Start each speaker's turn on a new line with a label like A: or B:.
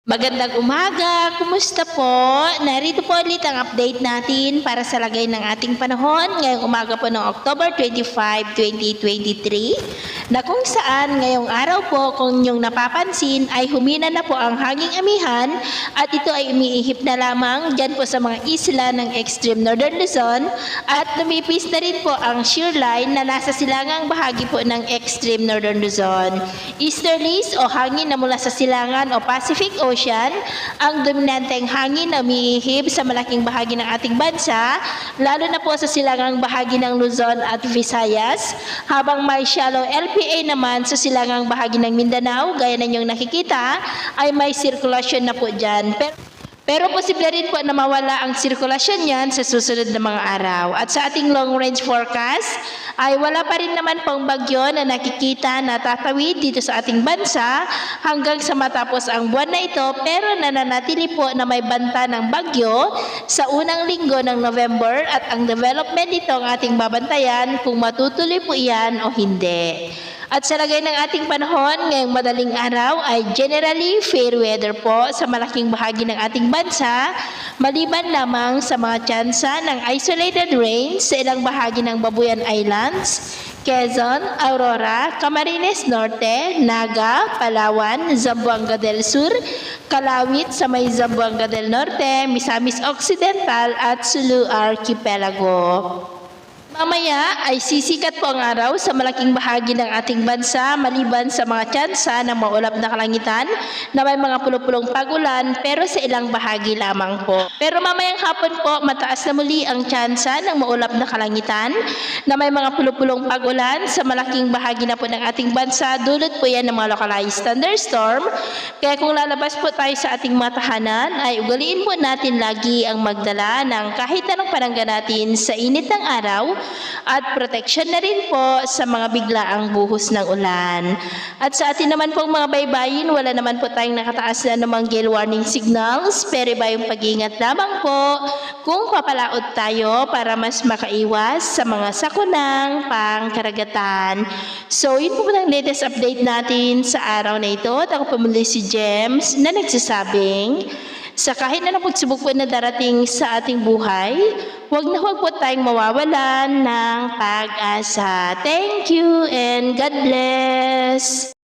A: Magandang umaga! Kumusta po? Narito po ulit ang update natin para sa lagay ng ating panahon ngayong umaga po ng October 25, 2023 na kung saan ngayong araw po kung inyong napapansin ay humina na po ang hanging amihan at ito ay umiihip na lamang dyan po sa mga isla ng extreme northern Luzon at lumipis na rin po ang shear line na nasa silangang bahagi po ng extreme northern Luzon. Easterlies o hangin na mula sa silangan o Pacific Ocean, ang dominanteng hangin na umiihip sa malaking bahagi ng ating bansa, lalo na po sa silangang bahagi ng Luzon at Visayas, habang may shallow LPA naman sa silangang bahagi ng Mindanao, gaya na inyong nakikita, ay may sirkulasyon na po dyan. Pero posible rin po na mawala ang sirkulasyon yan sa susunod na mga araw. At sa ating long range forecast, ay wala pa rin naman pong bagyo na nakikita na tatawid dito sa ating bansa hanggang sa matapos ang buwan na ito, pero nananatili po na may banta ng bagyo sa unang linggo ng November at ang development nito ang ating babantayan kung matutuloy po iyan o hindi. At sa lagay ng ating panahon, ngayong madaling araw ay generally fair weather po sa malaking bahagi ng ating bansa, maliban lamang sa mga tsansa ng isolated rain sa ilang bahagi ng Babuyan Islands, Quezon, Aurora, Camarines Norte, Naga, Palawan, Zamboanga del Sur, Kalawit sa may Zamboanga del Norte, Misamis Occidental at Sulu Archipelago. Mamaya ay sisikat po ang araw sa malaking bahagi ng ating bansa maliban sa mga tsansa ng maulap na kalangitan na may mga pulupulong pagulan pero sa ilang bahagi lamang po. Pero mamayang hapon po mataas na muli ang tsansa ng maulap na kalangitan na may mga pulupulong pagulan sa malaking bahagi na po ng ating bansa. Dulot po yan ng mga localized thunderstorm. Kaya kung lalabas po tayo sa ating mga tahanan ay ugaliin po natin lagi ang magdala ng kahit anong panangga natin sa init ng araw at protection na rin po sa mga biglaang buhos ng ulan. At sa atin naman pong mga baybayin, wala naman po tayong nakataas na namang gale warning signals, pero iba yung pag-iingat lamang po kung papalaot tayo para mas makaiwas sa mga sakunang pangkaragatan. So, yun po ang latest update natin sa araw na ito. At ako po muli si Gems na nagsasabing, sa kahit na pagsubok po na darating sa ating buhay, huwag po tayong mawawalan ng pag-asa. Thank you and God bless!